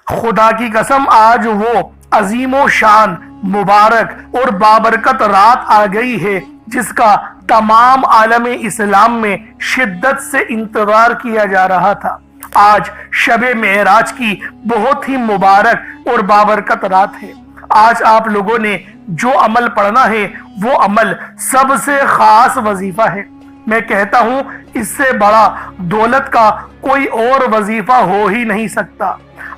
خدا کی قسم آج وہ عظیم و شان مبارک اور بابرکت رات آ گئی ہے جس کا تمام عالم اسلام میں شدت سے انتظار کیا جا رہا تھا۔ آج شب معراج کی بہت ہی مبارک اور بابرکت رات ہے۔ آج آپ لوگوں نے جو عمل پڑھنا ہے وہ عمل سب سے خاص وظیفہ ہے۔ میں کہتا ہوں اس سے بڑا دولت کا کوئی اور وظیفہ ہو ہی نہیں سکتا۔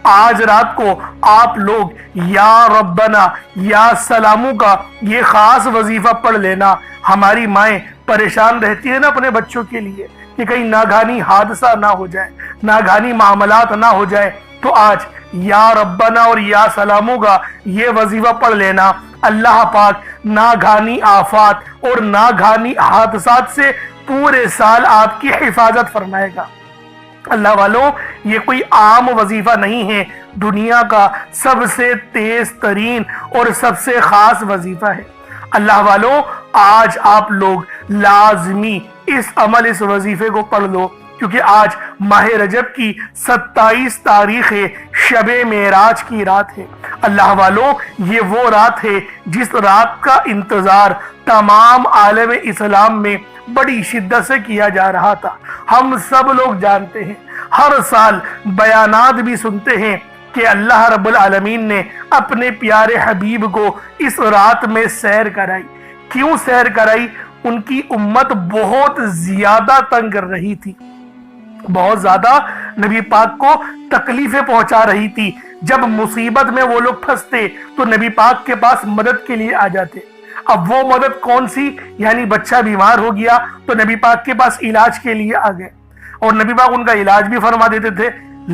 آج رات کو آپ لوگ یا ربنا یا سلامو کا یہ خاص وظیفہ پڑھ لینا۔ ہماری مائیں پریشان رہتی ہے نا اپنے بچوں کے لیے کہ کہیں ناگہانی حادثہ نہ ہو جائے، ناگہانی معاملات نہ ہو جائے، تو آج یا ربنا اور یا سلامو کا یہ وظیفہ پڑھ لینا۔ اللہ پاک ناگہانی آفات اور ناگہانی حادثات سے پورے سال آپ کی حفاظت فرمائے گا۔ اللہ والوں، یہ کوئی عام وظیفہ نہیں ہے، دنیا کا سب سے تیز ترین اور سب سے خاص وظیفہ ہے۔ اللہ والوں، آج آپ لوگ لازمی اس وظیفے کو پڑھ لو، کیونکہ آج ماہ رجب کی 27 تاریخ ہے، شب معراج کی رات ہے۔ اللہ والوں، یہ وہ رات ہے جس رات کا انتظار تمام عالم اسلام میں بڑی شدت سے کیا جا رہا تھا۔ ہم سب لوگ جانتے ہیں، ہر سال بیانات بھی سنتے ہیں کہ اللہ رب العالمین نے اپنے پیارے حبیب کو اس رات میں سیر کرائی۔ کیوں سیر کرائی؟ ان کی امت بہت زیادہ تنگ کر رہی تھی، بہت زیادہ نبی پاک کو تکلیفیں پہنچا رہی تھی۔ جب مصیبت میں وہ لوگ پھنستے تو نبی پاک کے پاس مدد کے لیے آ جاتے۔ اب وہ مدد کون سی؟ یعنی بچہ بیمار ہو گیا تو نبی پاک کے پاس علاج کے لیے آ گئے، اور نبی پاک ان کا علاج بھی فرما دیتے تھے۔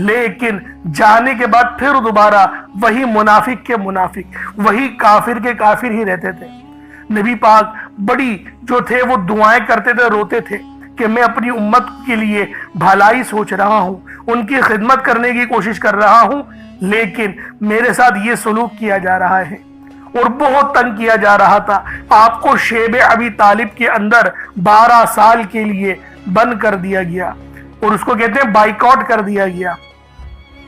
لیکن جانے کے بعد پھر دوبارہ وہی منافق کے منافق، وہی کافر کے کافر ہی رہتے تھے۔ نبی پاک بڑی جو تھے وہ دعائیں کرتے تھے، روتے تھے کہ میں اپنی امت کے لیے بھلائی سوچ رہا ہوں، ان کی خدمت کرنے کی کوشش کر رہا ہوں، لیکن میرے ساتھ یہ سلوک کیا جا رہا ہے اور بہت تنگ کیا جا رہا تھا۔ آپ کو شیب ابی طالب کے اندر 12 سال کے لیے بند کر دیا گیا، اور اس کو کہتے ہیں بائیکاٹ کر دیا گیا،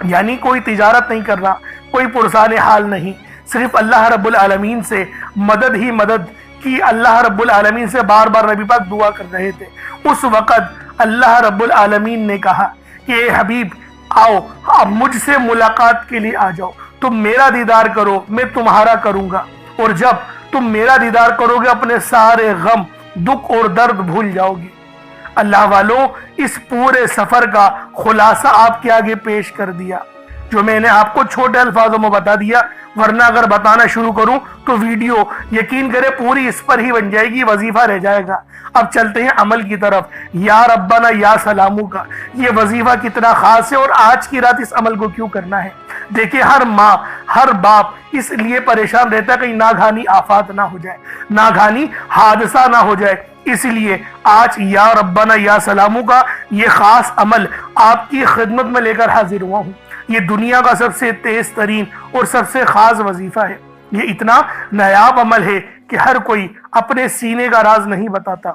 یعنی کوئی تجارت نہیں کر رہا، کوئی پرسان حال نہیں، صرف اللہ رب العالمین سے مدد ہی مدد کی۔ اللہ رب العالمین سے بار بار نبی پاک دعا کر رہے تھے۔ اس وقت اللہ رب العالمین نے کہا کہ اے حبیب آؤ، اب مجھ سے ملاقات کے لیے آ جاؤ، تم میرا دیدار کرو، میں تمہارا کروں گا، اور جب تم میرا دیدار کرو گے اپنے سارے غم، دکھ اور درد بھول جاؤ گے۔ اللہ والوں، اس پورے سفر کا خلاصہ آپ کے آگے پیش کر دیا، جو میں نے آپ کو چھوٹے الفاظوں میں بتا دیا، ورنہ اگر بتانا شروع کروں تو ویڈیو یقین کرے پوری اس پر ہی بن جائے گی، وظیفہ رہ جائے گا۔ اب چلتے ہیں عمل کی طرف۔ یا ربنا یا سلامو کا یہ وظیفہ کتنا خاص ہے، اور آج کی رات اس عمل کو کیوں کرنا ہے؟ دیکھیں، ہر ماں، ہر باپ اس لیے پریشان رہتا ہے کہیں ناگہانی آفات نہ ہو جائے، ناگہانی حادثہ نہ ہو جائے۔ اس لیے آج یا ربنا یا سلامو کا یہ خاص عمل آپ کی خدمت میں لے کر حاضر ہوا ہوں۔ یہ دنیا کا سب سے تیز ترین اور سب سے خاص وظیفہ ہے۔ یہ اتنا نایاب عمل ہے کہ ہر کوئی اپنے سینے کا راز نہیں بتاتا۔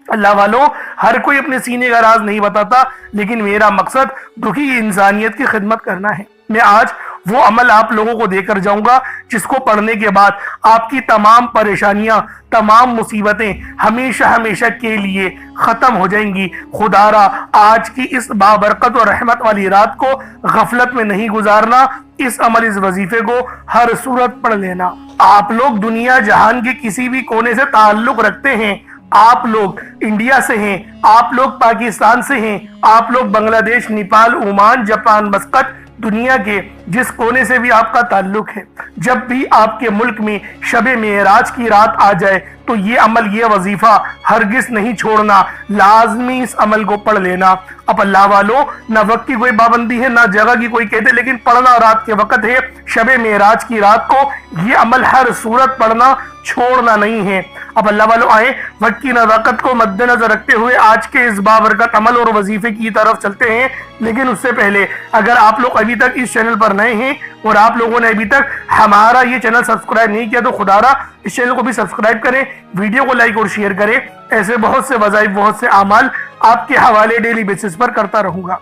اللہ والوں، ہر کوئی اپنے سینے کا راز نہیں بتاتا، لیکن میرا مقصد دکھی انسانیت کی خدمت کرنا ہے۔ میں آج وہ عمل آپ لوگوں کو دے کر جاؤں گا جس کو پڑھنے کے بعد آپ کی تمام پریشانیاں، تمام مصیبتیں ہمیشہ ہمیشہ کے لیے ختم ہو جائیں گی۔ خدا را آج کی اس بابرکت و رحمت والی رات کو غفلت میں نہیں گزارنا، اس وظیفے کو ہر صورت پڑھ لینا۔ آپ لوگ دنیا جہان کے کسی بھی کونے سے تعلق رکھتے ہیں، آپ لوگ انڈیا سے ہیں، آپ لوگ پاکستان سے ہیں، آپ لوگ بنگلہ دیش، نیپال، عمان، جاپان، مسقط، دنیا کے جس کونے سے بھی آپ کا تعلق ہے، جب بھی آپ کے ملک میں شب معراج کی رات آ جائے تو یہ عمل، یہ وظیفہ ہرگز نہیں چھوڑنا، لازمی اس عمل کو پڑھ لینا۔ اب اللہ والوں، نہ وقت کی کوئی پابندی ہے، نہ جگہ کی کوئی کہتے، لیکن پڑھنا رات کے وقت ہے، شب معراج کی رات کو یہ عمل ہر صورت پڑھنا، چھوڑنا نہیں ہے۔ اب اللہ والوں آئیں، وقت کی نزاکت کو مد نظر رکھتے ہوئے آج کے اس بابرکت عمل اور وظیفے کی طرف چلتے ہیں۔ لیکن اس سے پہلے اگر آپ لوگ ابھی تک اس چینل پر نئے ہیں اور آپ لوگوں نے ابھی تک ہمارا یہ چینل سبسکرائب نہیں کیا تو خدا را اس چینل کو بھی سبسکرائب کریں، ویڈیو کو لائک اور شیئر کریں۔ ایسے بہت سے وظائف، بہت سے اعمال آپ کے حوالے ڈیلی بیسس پر کرتا رہوں گا۔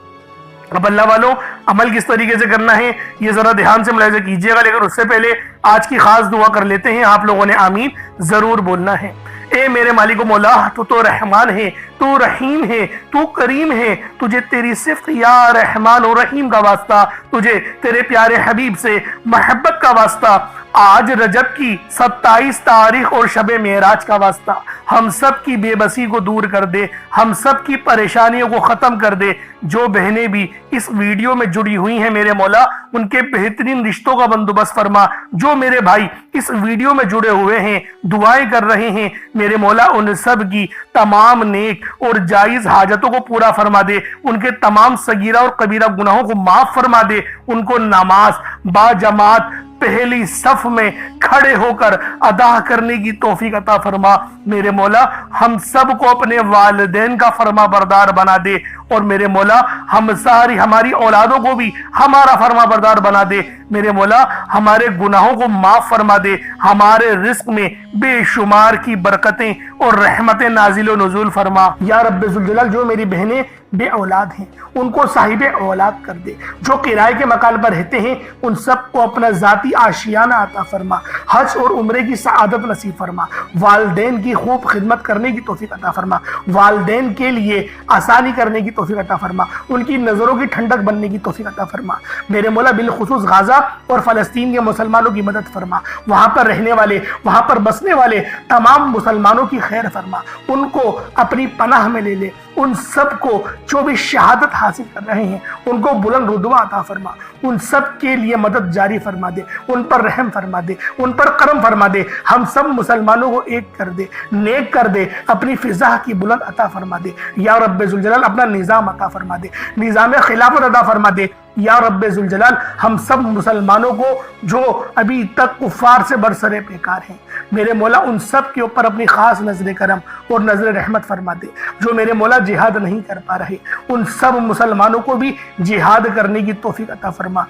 اب اللہ والوں عمل کس طریقے سے کرنا ہے یہ ذرا دھیان سے ملاحظہ کیجیے گا، لیکن اس سے پہلے آج کی خاص دعا کر لیتے ہیں۔ آپ لوگوں نے آمین ضرور بولنا ہے۔ اے میرے مالک و مولا، تو رحمان ہے، تو رحیم ہے، تو کریم ہے، تجھے تیری صفت یا رحمان و رحیم کا واسطہ، تجھے تیرے پیارے حبیب سے محبت کا واسطہ، آج رجب کی 27 تاریخ اور شب معراج کا واسطہ، ہم سب کی بے بسی کو دور کر دے، ہم سب کی پریشانیوں کو ختم کر دے۔ جو بہنیں بھی اس ویڈیو میں جڑی ہوئی ہیں میرے مولا، ان کے بہترین رشتوں کا بندوبست فرما۔ جو میرے بھائی اس ویڈیو میں جڑے ہوئے ہیں، دعائیں کر رہے ہیں میرے مولا، ان سب کی تمام نیک اور جائز حاجتوں کو پورا فرما دے، ان کے تمام صغیرہ اور کبیرہ گناہوں کو معاف فرما دے، ان کو نماز با جماعت پہلی صف میں کھڑے ہو کر ادا کرنے کی توفیق عطا فرما۔ میرے مولا ہم سب کو اپنے والدین کا فرما بردار بنا دے، اور میرے مولا ہماری اولادوں کو بھی ہمارا فرما بردار بنا دے۔ میرے مولا ہمارے گناہوں کو معاف فرما دے، ہمارے رزق میں بے شمار کی برکتیں اور رحمتیں نازل و نزول فرما۔ یا رب ذوالجلال، جو میری بہنیں بے اولاد ہیں ان کو صاحب اولاد کر دے، جو کرائے کے مکان پر رہتے ہیں ان سب کو اپنا ذاتی آشیانہ عطا فرما، حج اور عمرے کی سعادت نصیب فرما، والدین کی خوب خدمت کرنے کی توفیق عطا فرما، والدین کے لیے آسانی کرنے کی توفیق عطا فرما، ان کی نظروں کی ٹھنڈک بننے کی توفیق عطا فرما۔ میرے مولا بالخصوص غزہ اور فلسطین کے مسلمانوں کی مدد فرما، وہاں پر رہنے والے، وہاں پر بسنے والے تمام مسلمانوں کی خیر فرما، ان کو اپنی پناہ میں لے لے، ان سب کو جو بھی شہادت حاصل کر رہے ہیں ان کو بلند رتبہ عطا فرما، ان سب کے لیے مدد جاری فرما دے، ان پر رحم فرما دے، ان پر کرم فرما دے، ہم سب مسلمانوں کو ایک کر دے، نیک کر دے، اپنی فضا کی بلند عطا فرما دے۔ یا رب ذوالجلال اپنا نظام عطا فرما دے، نظام خلافت عطا فرما دے۔ یا رب ذوالجلال ہم سب مسلمانوں کو جو ابھی تک کفار سے برسرے پیکار ہیں میرے مولا، ان سب کے اوپر اپنی خاص نظر کرم اور نظر رحمت فرما دے۔ جو میرے مولا جہاد نہیں کر پا رہے ان سب مسلمانوں کو بھی جہاد کرنے کی توفیق عطا فرما،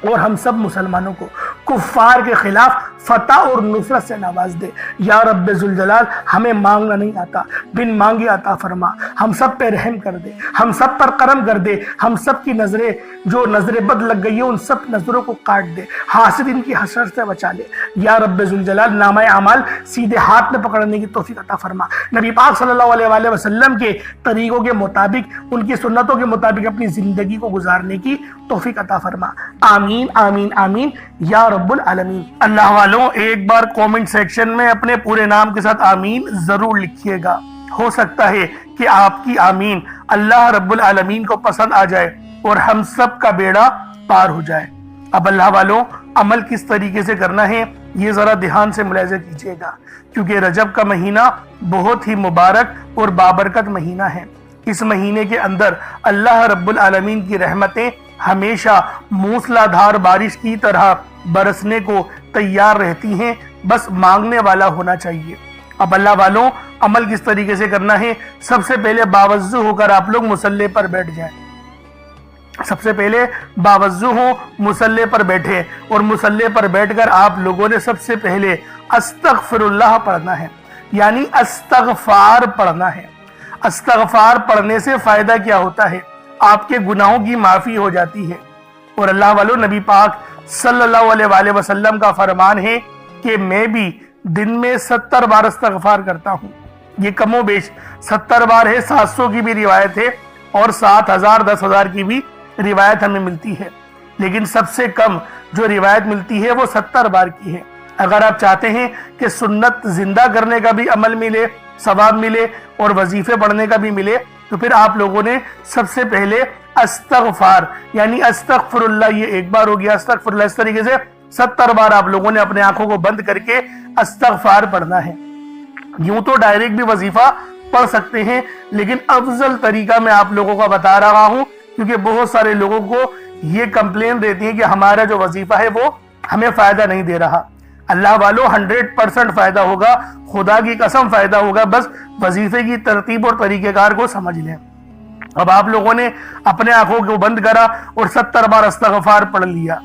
اور ہم سب مسلمانوں کو کفار کے خلاف فتح اور نصرت سے نواز دے۔ یا رب ذوالجلال ہمیں مانگنا نہیں آتا، بن مانگے عطا فرما، ہم سب پہ رحم کر دے، ہم سب پر کرم کر دے، ہم سب کی نظریں جو نظر بد لگ گئی ہے ان سب نظروں کو کاٹ دے، حاسدین کی حسرت سے بچا لے۔ یا رب ذوالجلال نامہ اعمال سیدھے ہاتھ میں پکڑنے کی توفیق عطا فرما، نبی پاک صلی اللہ علیہ وآلہ وسلم کے طریقوں کے مطابق، ان کی سنتوں کے مطابق اپنی زندگی کو گزارنے کی توفیق عطا فرما۔ آمین آمین آمین یا رب العالمین۔ اللہ والوں ایک بار کومنٹ سیکشن میں اپنے پورے نام کے ساتھ آمین ضرور لکھیے گا، ہو سکتا ہے کہ آپ کی آمین اللہ رب العالمین کو پسند آ جائے اور ہم سب کا بیڑا پار ہو جائے۔ اب اللہ والوں عمل کس طریقے سے کرنا ہے یہ ذرا دھیان سے ملاحظہ کیجیے گا، کیونکہ رجب کا مہینہ بہت ہی مبارک اور بابرکت مہینہ ہے۔ اس مہینے کے اندر اللہ رب العالمین کی رحمتیں ہمیشہ موسلا دھار بارش کی طرح برسنے کو تیار رہتی ہیں، بس مانگنے والا ہونا چاہیے۔ اب اللہ والوں عمل کس طریقے سے کرنا ہے، سب سے پہلے باوضو ہو کر آپ لوگ مصلی پر بیٹھ جائیں۔ سب سے پہلے باوضو ہو، مصلی پر بیٹھے، اور مصلی پر بیٹھ کر آپ لوگوں نے سب سے پہلے استغفر اللہ پڑھنا ہے، یعنی استغفار پڑھنا ہے۔ استغفار پڑھنے سے فائدہ کیا ہوتا ہے؟ آپ کے گناہوں کی معافی ہو جاتی ہے، اور اللہ والوں نبی پاک صلی اللہ علیہ وآلہ وسلم کا فرمان ہے کہ میں بھی دن میں 70 بار استغفار کرتا ہوں۔ یہ کم و بیش 70 بار ہے، 700 کی بھی روایت ہے اور 7000 10,000 کی بھی روایت ہمیں ملتی ہے، لیکن سب سے کم جو روایت ملتی ہے وہ 70 بار کی ہے۔ اگر آپ چاہتے ہیں کہ سنت زندہ کرنے کا بھی عمل ملے، ثواب ملے اور وظیفے پڑھنے کا بھی ملے، تو پھر آپ لوگوں نے سب سے پہلے استغفار یعنی استغفر اللہ، یہ ایک بار ہو گیا، استغفر اللہ، اس طریقے سے 70 بار آپ لوگوں نے اپنے آنکھوں کو بند کر کے استغفار پڑھنا ہے۔ یوں تو ڈائریکٹ بھی وظیفہ پڑھ سکتے ہیں، لیکن افضل طریقہ میں آپ لوگوں کو بتا رہا ہوں، کیونکہ بہت سارے لوگوں کو یہ کمپلین رہتی ہے کہ ہمارا جو وظیفہ ہے وہ ہمیں فائدہ نہیں دے رہا۔ اللہ والوں 100% فائدہ ہوگا، خدا کی قسم فائدہ ہوگا، بس وظیفے کی ترتیب اور طریقہ کار کو سمجھ لیں۔ اب آپ لوگوں نے اپنے آنکھوں کو بند کرا اور 70 بار استغفار پڑھ لیا،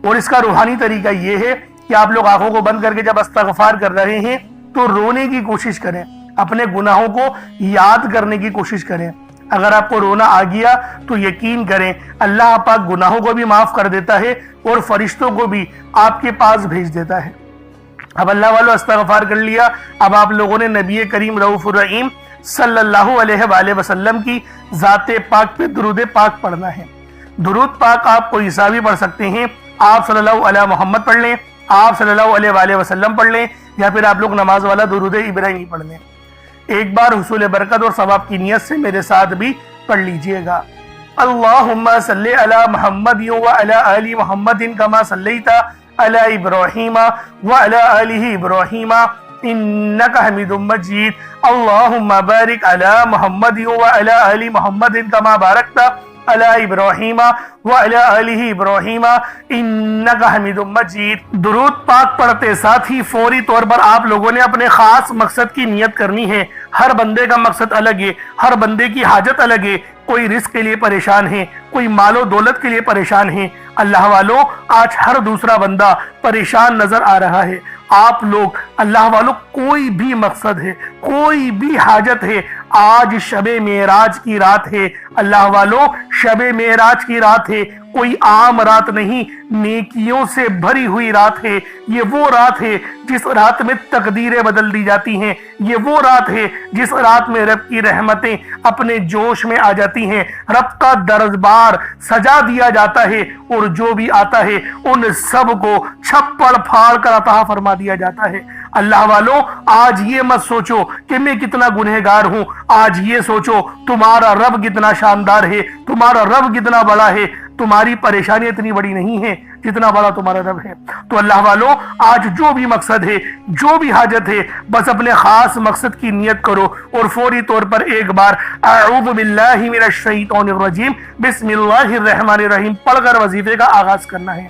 اور اس کا روحانی طریقہ یہ ہے کہ آپ لوگ آنکھوں کو بند کر کے جب استغفار کر رہے ہیں تو رونے کی کوشش کریں، اپنے گناہوں کو یاد کرنے کی کوشش کریں، اگر آپ کو رونا آ گیا تو یقین کریں اللہ پاک گناہوں کو بھی معاف کر دیتا ہے اور فرشتوں کو بھی آپ کے پاس بھیج دیتا ہے۔ اب اللہ والو استغفار کر لیا، اب آپ لوگوں نے نبی کریم رؤوف الرحیم صلی اللہ علیہ وآلہ وسلم کی ذات پاک پہ درود پاک پڑھنا ہے۔ درود پاک آپ کوئی سا بھی پڑھ سکتے ہیں، آپ صلی اللہ علیہ محمد پڑھ لیں، آپ صلی اللہ علیہ وآلہ وسلم پڑھ لیں، یا پھر آپ لوگ نماز والا درود ابراہیمی پڑھ لیں۔ ایک بار حصول برکت اور ثواب کی نیت سے میرے ساتھ بھی پڑھ لیجئے گا۔ اللہم صلی علی محمد وعلی آل محمد کما صلیت علی ابراہیم وعلی آل ابراہیم انک حمید مجید۔ اللہم بارک علی محمد وعلی آل محمد کما بارکت علی ابراہیم وعلی آل ابراہیم انک حمید مجید۔ درود پاک پڑھتے ساتھ ہی فوری طور پر آپ لوگوں نے اپنے خاص مقصد کی نیت کرنی ہے۔ ہر بندے کا مقصد الگ ہے، ہر بندے کی حاجت الگ ہے۔ کوئی رزق کے لیے پریشان ہے، کوئی مال و دولت کے لیے پریشان ہے۔ اللہ والوں آج ہر دوسرا بندہ پریشان نظر آ رہا ہے۔ آپ لوگ اللہ والوں کوئی بھی مقصد ہے، کوئی بھی حاجت ہے، آج شب معراج کی رات ہے۔ اللہ والوں شب معراج کی رات ہے، کوئی عام رات نہیں، نیکیوں سے بھری ہوئی رات ہے۔ یہ وہ رات ہے جس رات میں تقدیریں بدل دی جاتی ہیں، یہ وہ رات ہے جس رات میں رب کی رحمتیں اپنے جوش میں آ جاتی ہیں، رب کا دربار سجا دیا جاتا ہے، اور جو بھی آتا ہے ان سب کو چھپڑ پھاڑ کر عطا فرما دیا جاتا ہے۔ اللہ والوں آج یہ مت سوچو کہ میں کتنا گنہگار ہوں، آج یہ سوچو تمہارا رب کتنا شاندار ہے، تمہارا رب کتنا بڑا ہے۔ تمہاری پریشانی اتنی بڑی نہیں ہے جتنا بڑا تمہارا رب ہے۔ تو اللہ والوں آج جو بھی مقصد ہے، جو بھی حاجت ہے، بس اپنے خاص مقصد کی نیت کرو اور فوری طور پر ایک بار اعوذ باللہ من الشیطان الرجیم بسم اللہ الرحمن الرحیم پڑھ کر وظیفے کا آغاز کرنا ہے۔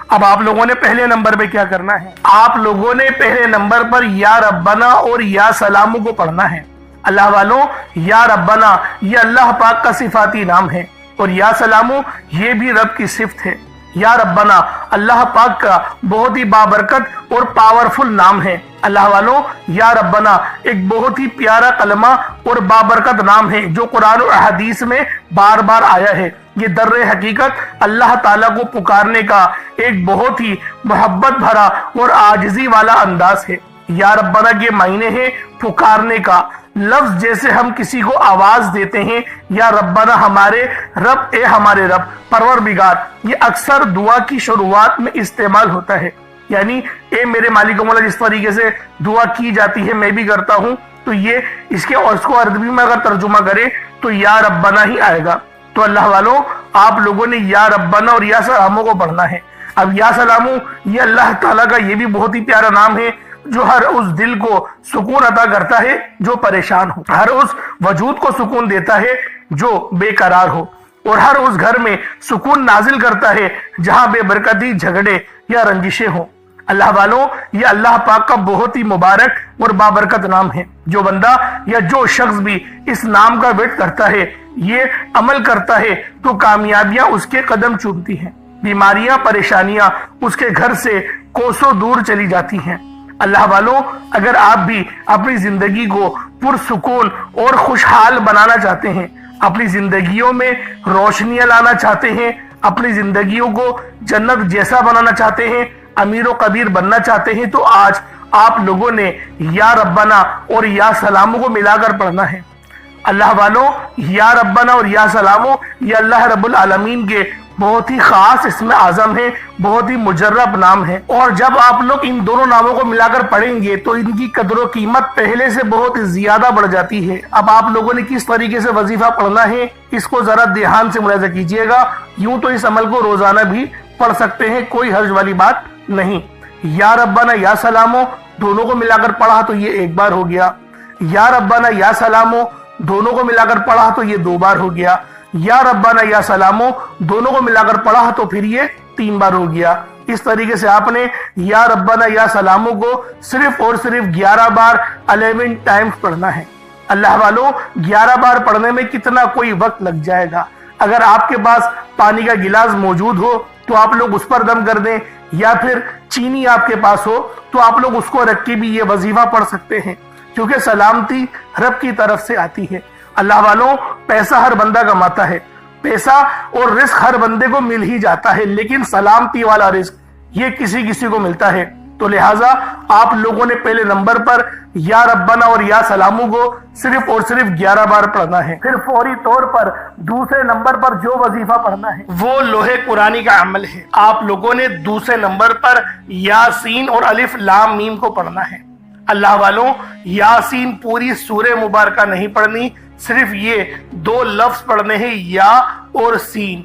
اب آپ لوگوں نے پہلے نمبر پہ کیا کرنا ہے؟ آپ لوگوں نے پہلے نمبر پر یا ربنا اور یا سلامو کو پڑھنا ہے۔ اللہ والوں یا ربنا یہ اللہ پاک کا صفاتی نام ہے، اور یا سلامو یہ بھی رب کی صفت ہے۔ یا ربنا اللہ پاک کا بہت ہی بابرکت اور پاورفل نام ہے۔ اللہ والوں یا ربنا ایک بہت ہی پیارا کلمہ اور بابرکت نام ہے جو قرآن و حدیث میں بار بار آیا ہے۔ یہ در حقیقت اللہ تعالیٰ کو پکارنے کا ایک بہت ہی محبت بھرا اور عاجزی والا انداز ہے۔ یا ربنا کے معنی ہے پکارنے کا، لفظ جیسے ہم کسی کو آواز دیتے ہیں یا ربنا ہمارے رب، اے ہمارے رب، پروردگار، یہ اکثر دعا کی شروعات میں استعمال ہوتا ہے۔ یعنی اے میرے مالک و مولا جس طریقے سے دعا کی جاتی ہے میں بھی کرتا ہوں، تو یہ اس کو عربی میں اگر ترجمہ کرے تو یا ربنا ہی آئے گا۔ تو اللہ والوں آپ لوگوں نے یا ربنا اور یا سلامو کو پڑھنا ہے۔ اب یا سلامو یہ اللہ تعالیٰ کا یہ بھی بہت ہی پیارا نام ہے جو ہر اس دل کو سکون عطا کرتا ہے جو پریشان ہو، ہر اس وجود کو سکون دیتا ہے جو بے قرار ہو، اور ہر اس گھر میں سکون نازل کرتا ہے جہاں بے برکتی، جھگڑے یا رنجشیں ہوں۔ اللہ والوں یہ اللہ پاک کا بہت ہی مبارک اور بابرکت نام ہے۔ جو بندہ یا جو شخص بھی اس نام کا ورد کرتا ہے، یہ عمل کرتا ہے، تو کامیابیاں اس کے قدم چومتی ہیں، بیماریاں، پریشانیاں اس کے گھر سے کوسوں دور چلی جاتی ہیں۔ اللہ والوں اگر آپ بھی اپنی زندگی کو پرسکون اور خوشحال بنانا چاہتے ہیں، اپنی زندگیوں میں روشنیاں لانا چاہتے ہیں، اپنی زندگیوں کو جنت جیسا بنانا چاہتے ہیں، امیر و کبیر بننا چاہتے ہیں، تو آج آپ لوگوں نے یا ربنا اور یا سلامو کو ملا کر پڑھنا ہے۔ اللہ والوں یا ربنا اور یا سلامو یہ اللہ رب العالمین کے بہت ہی خاص اسم اعظم ہے، بہت ہی مجرب نام ہے، اور جب آپ لوگ ان دونوں ناموں کو ملا کر پڑھیں گے تو ان کی قدر و قیمت پہلے سے بہت زیادہ بڑھ جاتی ہے۔ اب آپ لوگوں نے کس طریقے سے وظیفہ پڑھنا ہے اس کو ذرا دھیان سے ملاحظہ کیجئے گا۔ یوں تو اس عمل کو روزانہ بھی پڑھ سکتے ہیں، کوئی حرج والی بات نہیں۔ یا ربنا یا سلامو دونوں کو ملا کر پڑھا تو یہ ایک بار ہو گیا، یا ربنا یا سلامو دونوں کو ملا کر پڑھا تو یہ 2 بار ہو گیا، یا ربنا یا سلامو دونوں کو ملا کر پڑھا تو پھر یہ 3 بار ہو گیا۔ اس طریقے سے آپ نے یا ربنا یا سلامو کو صرف اور صرف 11 بار 11 ٹائمز پڑھنا ہے۔ اللہ والوں 11 بار پڑھنے میں کتنا کوئی وقت لگ جائے گا۔ اگر آپ کے پاس پانی کا گلاس موجود ہو تو آپ لوگ اس پر دم کر دیں، یا پھر چینی آپ کے پاس ہو تو آپ لوگ اس کو رکھ کے بھی یہ وظیفہ پڑھ سکتے ہیں، کیونکہ سلامتی رب کی طرف سے آتی ہے۔ اللہ والوں، پیسہ ہر بندہ کماتا ہے، پیسہ اور رزق ہر بندے کو مل ہی جاتا ہے، لیکن سلامتی والا رزق یہ کسی کسی کو ملتا ہے۔ تو لہٰذا آپ لوگوں نے پہلے نمبر پر یا ربنا اور یا سلامو کو صرف اور صرف 11 بار پڑھنا ہے۔ پھر فوری طور پر دوسرے نمبر پر جو وظیفہ پڑھنا ہے وہ لوح قرآنی کا عمل ہے۔ آپ لوگوں نے دوسرے نمبر پر یاسین اور الف لام میم کو پڑھنا ہے۔ اللہ والوں، یاسین پوری سورہ مبارکہ نہیں پڑھنی، صرف یہ 2 لفظ پڑھنے ہیں، یا اور سین،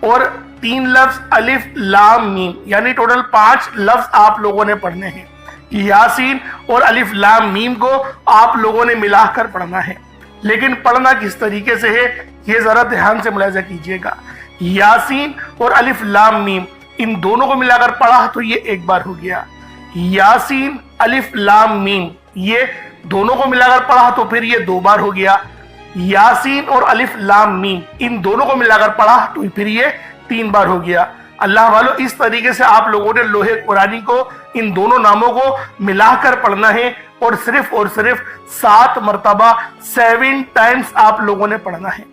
اور 3 لفظ الف لام میم، یعنی ٹوٹل 5 لفظ آپ لوگوں نے پڑھنے ہیں۔ یاسین اور الف لام میم کو آپ لوگوں نے ملا کر پڑھنا ہے، لیکن پڑھنا کس طریقے سے ہے یہ ذرا دھیان سے ملاحظہ کیجئے گا۔ یاسین اور الف لام میم ان دونوں کو ملا کر پڑھا تو یہ ایک بار ہو گیا، یاسین الف لام میم یہ دونوں کو ملا کر پڑھا تو پھر یہ 2 بار ہو گیا، یاسین اور الف لام میم ان دونوں کو ملا کر پڑھا تو پھر یہ 3 بار ہو گیا۔ اللہ والوں، اس طریقے سے آپ لوگوں نے لوح قرآنی کو ان دونوں ناموں کو ملا کر پڑھنا ہے، اور صرف 7 مرتبہ 7 ٹائمز آپ لوگوں نے پڑھنا ہے۔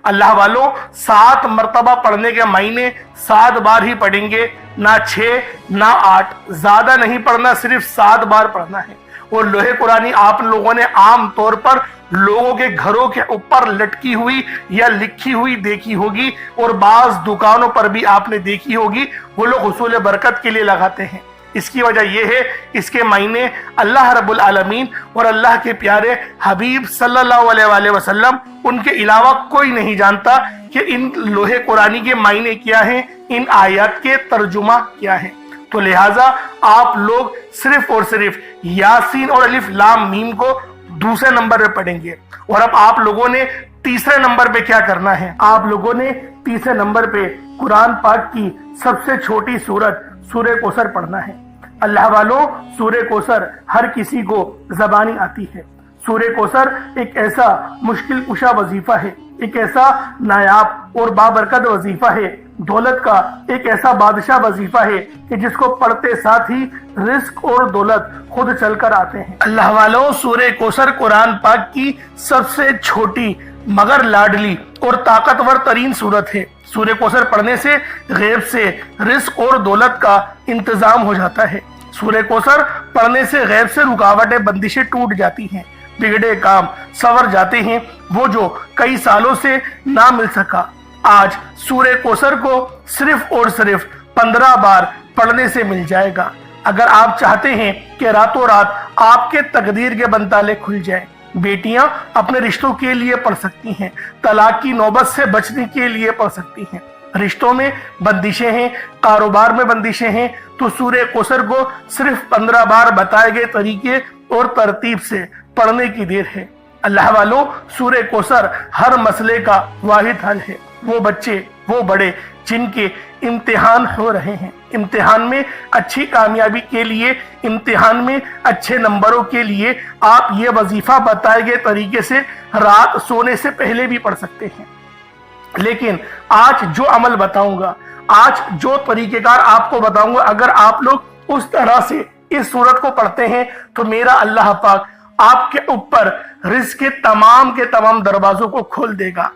اللہ والوں، 7 مرتبہ پڑھنے کے معنی 7 بار ہی پڑھیں گے، نہ 6 نہ 8، زیادہ نہیں پڑھنا، صرف 7 بار پڑھنا ہے۔ اور لوح قرآنی آپ لوگوں نے عام طور پر لوگوں کے گھروں کے اوپر لٹکی ہوئی یا لکھی ہوئی دیکھی ہوگی، اور بعض دکانوں پر بھی آپ نے دیکھی ہوگی، وہ لوگ حصول برکت کے لیے لگاتے ہیں۔ اس کی وجہ یہ ہے، اس کے معنی اللہ رب العالمین اور اللہ کے پیارے حبیب صلی اللہ علیہ وآلہ وسلم ان کے علاوہ کوئی نہیں جانتا کہ ان لوح قرآنی کے معنی کیا ہیں، ان آیات کے ترجمہ کیا ہیں۔ تو لہٰذا آپ لوگ صرف اور صرف یاسین اور الف لام میم کو دوسرے نمبر پہ پڑھیں گے۔ اور اب آپ لوگوں نے تیسرے نمبر پہ کیا کرنا ہے؟ آپ لوگوں نے تیسرے نمبر پہ قرآن پاک کی سب سے چھوٹی سورت سورہ کوثر پڑھنا ہے۔ اللہ والوں، سورہ کوثر ہر کسی کو زبانی آتی ہے۔ سورہ کوثر ایک ایسا مشکل کشا وظیفہ ہے، ایک ایسا نایاب اور بابرکت وظیفہ ہے، دولت کا ایک ایسا بادشاہ وظیفہ ہے کہ جس کو پڑھتے ساتھ ہی رزق اور دولت خود چل کر آتے ہیں۔ اللہ والوں، سورہ کوثر قرآن پاک کی سب سے چھوٹی مگر لاڈلی اور طاقتور ترین سورت ہے۔ سورہ کوثر پڑھنے سے غیب سے رزق اور دولت کا انتظام ہو جاتا ہے۔ سورہ کوثر پڑھنے سے غیب سے رکاوٹیں بندشیں ٹوٹ جاتی ہیں، بگڑے کام سنور جاتے ہیں، وہ جو کئی سالوں سے نہ مل سکا آج سورہ کوثر کو صرف اور صرف 15 بار پڑھنے سے مل جائے گا۔ اگر آپ چاہتے ہیں کہ راتوں رات آپ کے تقدیر کے بنتالے کھل جائیں، بیٹیاں اپنے رشتوں کے لیے پڑھ سکتی ہیں، طلاق کی نوبت سے بچنے کے لیے پڑھ سکتی ہیں، رشتوں میں بندشیں ہیں، کاروبار میں بندشیں ہیں، تو سورہ کوثر کو صرف 15 بار بتائے گئے طریقے اور ترتیب سے پڑھنے کی دیر ہے۔ اللہ والوں، سورہ کوثر ہر مسئلے کا واحد حل ہے۔ وہ بچے، وہ بڑے جن کے امتحان ہو رہے ہیں، امتحان میں اچھی کامیابی کے لیے، امتحان میں اچھے نمبروں کے لیے آپ یہ وظیفہ بتائے گئے طریقے سے رات سونے سے پہلے بھی پڑھ سکتے ہیں۔ لیکن آج جو عمل بتاؤں گا، آج جو طریقہ کار آپ کو بتاؤں گا، اگر آپ لوگ اس طرح سے اس سورت کو پڑھتے ہیں تو میرا اللہ پاک آپ کے اوپر رزق کے تمام دروازوں کو کھول دے گا۔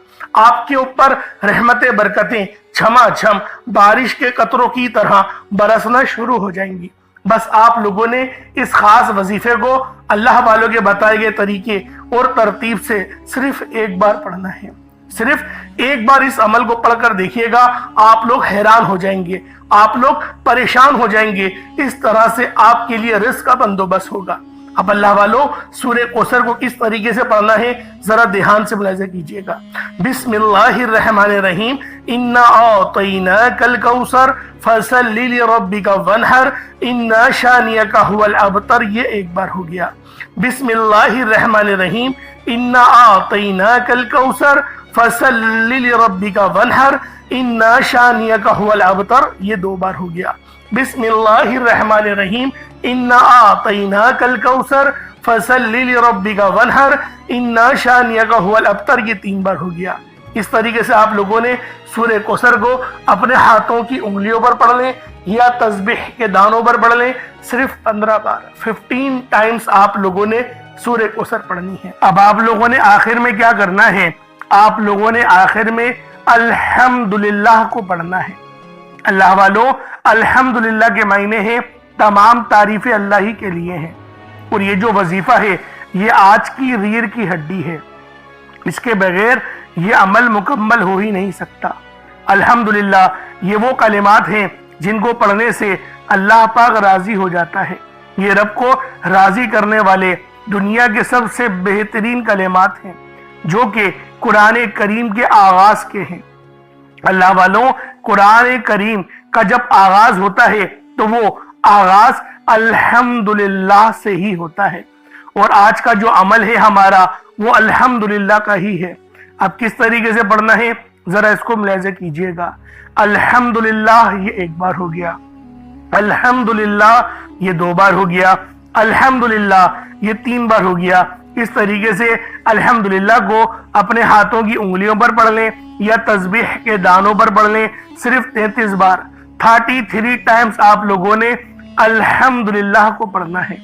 آپ کے اوپر رحمت برکتیں چھما چھم بارش کے قطروں کی طرح برسنا شروع ہو جائیں گی۔ بس آپ لوگوں نے اس خاص وظیفے کو اللہ والوں کے بتائے گئے طریقے اور ترتیب سے صرف ایک بار پڑھنا ہے۔ صرف ایک بار اس عمل کو پڑھ کر دیکھیے گا، آپ لوگ حیران ہو جائیں گے، آپ لوگ پریشان ہو جائیں گے، اس طرح سے آپ کے لیے رزق کا بندوبست ہوگا۔ اب اللہ والوں، سورہ کوثر کو کس طریقے سے پڑھنا ہے ذرا دھیان سے ملاحظہ کیجئے گا۔ بسم اللہ الرحمن الرحیم، انا اعطیناک الکوثر فصل لربک وانحر ان شانئک ھو الابتر، یہ ایک بار ہو گیا۔ بسم اللہ الرحمن الرحیم، انا اعطیناک الکوثر فصل لربک وانحر ان شانئک ھو الابتر، یہ 2 بار ہو گیا۔ بسم اللہ الرحمن الرحیم، انا اعطیناک الکوثر فصل لربک وانحر ان شانئک ھو الابتر، یہ 3 بار ہو گیا۔ اس طریقے سے آپ لوگوں نے سورہ کوثر کو اپنے ہاتھوں کی انگلیوں پر پڑھ لیں یا تسبیح کے دانوں پر پڑھ لیں، صرف 15 بار 15 ٹائمز آپ لوگوں نے سورہ کوثر پڑھنی ہے۔ اب آپ لوگوں نے آخر میں کیا کرنا ہے؟ آپ لوگوں نے آخر میں الحمدللہ کو پڑھنا ہے۔ اللہ والو، الحمدللہ کے معنی ہیں تمام تعریفیں اللہ ہی کے لیے ہیں، اور یہ جو وظیفہ ہے یہ آج کی ریڑھ کی ہڈی ہے، اس کے بغیر یہ عمل مکمل ہو ہی نہیں سکتا۔ الحمدللہ یہ وہ کلمات ہیں جن کو پڑھنے سے اللہ پاک راضی ہو جاتا ہے۔ یہ رب کو راضی کرنے والے دنیا کے سب سے بہترین کلمات ہیں، جو کہ قرآن کریم کے آغاز کے ہیں۔ اللہ والوں، قرآن کریم کا جب آغاز ہوتا ہے تو وہ آغاز الحمدللہ سے ہی ہوتا ہے، اور آج کا جو عمل ہے ہمارا وہ الحمدللہ کا ہی ہے۔ اب کس طریقے سے پڑھنا ہے ذرا اس کو ملاحظہ کیجئے گا۔ الحمدللہ یہ ایک بار ہو گیا، الحمدللہ یہ 2 بار ہو گیا، الحمدللہ یہ 3 بار ہو گیا۔ اس طریقے سے الحمدللہ کو اپنے ہاتھوں کی انگلیوں پر پڑھ لیں یا تسبیح کے دانوں پر پڑھ لیں، صرف 33 بار 33 ٹائمز آپ لوگوں نے الحمدللہ کو پڑھنا ہے۔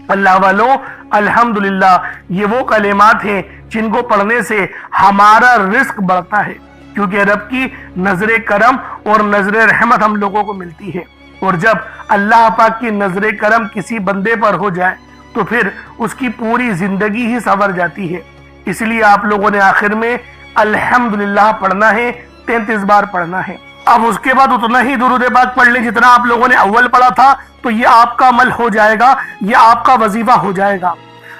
اللہ والوں، الحمدللہ یہ وہ کلمات ہیں جن کو پڑھنے سے ہمارا رزق بڑھتا ہے، کیونکہ رب کی نظر کرم اور نظر رحمت ہم لوگوں کو ملتی ہے، اور جب اللہ پاک کی نظر کرم کسی بندے پر ہو جائے تو پھر اس کی پوری زندگی ہی سنور جاتی ہے۔ اس لیے آپ لوگوں نے آخر میں الحمدللہ پڑھنا ہے، 33 بار پڑھنا ہے۔ اب اس کے بعد اتنا ہی درود پاک پڑھ لیں جتنا آپ لوگوں نے اول پڑھا تھا، تو یہ آپ کا عمل ہو جائے گا، یہ آپ کا وظیفہ ہو جائے گا۔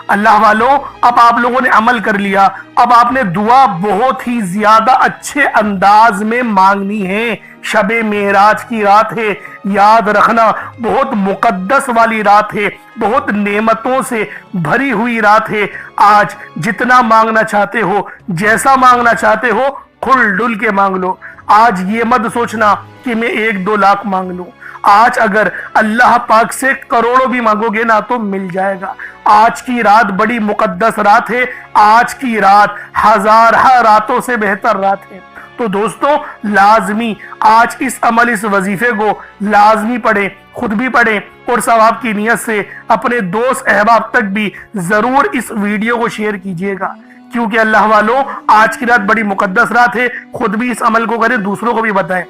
اللہ والوں، اب آپ لوگوں نے عمل کر لیا، اب آپ نے دعا بہت ہی زیادہ اچھے انداز میں مانگنی ہے۔ شب معراج کی رات ہے، یاد رکھنا بہت مقدس والی رات ہے، بہت نعمتوں سے بھری ہوئی رات ہے۔ آج جتنا مانگنا چاہتے ہو، جیسا مانگنا چاہتے ہو، کھل ڈل کے مانگ لو۔ آج یہ مت سوچنا کہ میں 1-2 لاکھ مانگ لوں۔ آج اگر اللہ پاک سے کروڑوں بھی مانگو گے نا تو مل جائے گا۔ آج کی رات بڑی مقدس رات ہے، آج کی رات ہزارہ راتوں سے بہتر رات ہے۔ تو دوستو، لازمی آج اس عمل، اس وظیفے کو لازمی پڑھیں، خود بھی پڑھیں، اور ثواب کی نیت سے اپنے دوست احباب تک بھی ضرور اس ویڈیو کو شیئر کیجئے گا، کیونکہ اللہ والوں آج کی رات بڑی مقدس رات ہے۔ خود بھی اس عمل کو کریں، دوسروں کو بھی بتائیں،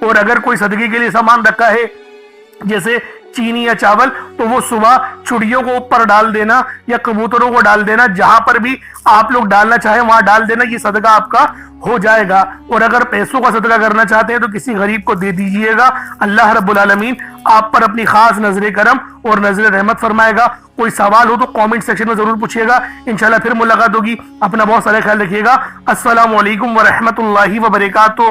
اور اگر کوئی صدقے کے لیے سامان رکھا ہے جیسے چینی یا چاول، تو وہ صبح چڑیوں کو اوپر ڈال دینا یا کبوتروں کو ڈال دینا، جہاں پر بھی آپ لوگ ڈالنا چاہیں وہاں ڈال دینا، یہ صدقہ آپ کا ہو جائے گا۔ اور اگر پیسوں کا صدقہ کرنا چاہتے ہیں تو کسی غریب کو دے دیجئے گا، اللہ رب العالمین آپ پر اپنی خاص نظر کرم اور نظر رحمت فرمائے گا۔ کوئی سوال ہو تو کامنٹ سیکشن میں ضرور پوچھیے گا، انشاءاللہ پھر ملاقات ہوگی۔ اپنا بہت سارا خیال رکھیے گا۔ السلام علیکم ورحمۃ اللہ وبرکاتہ۔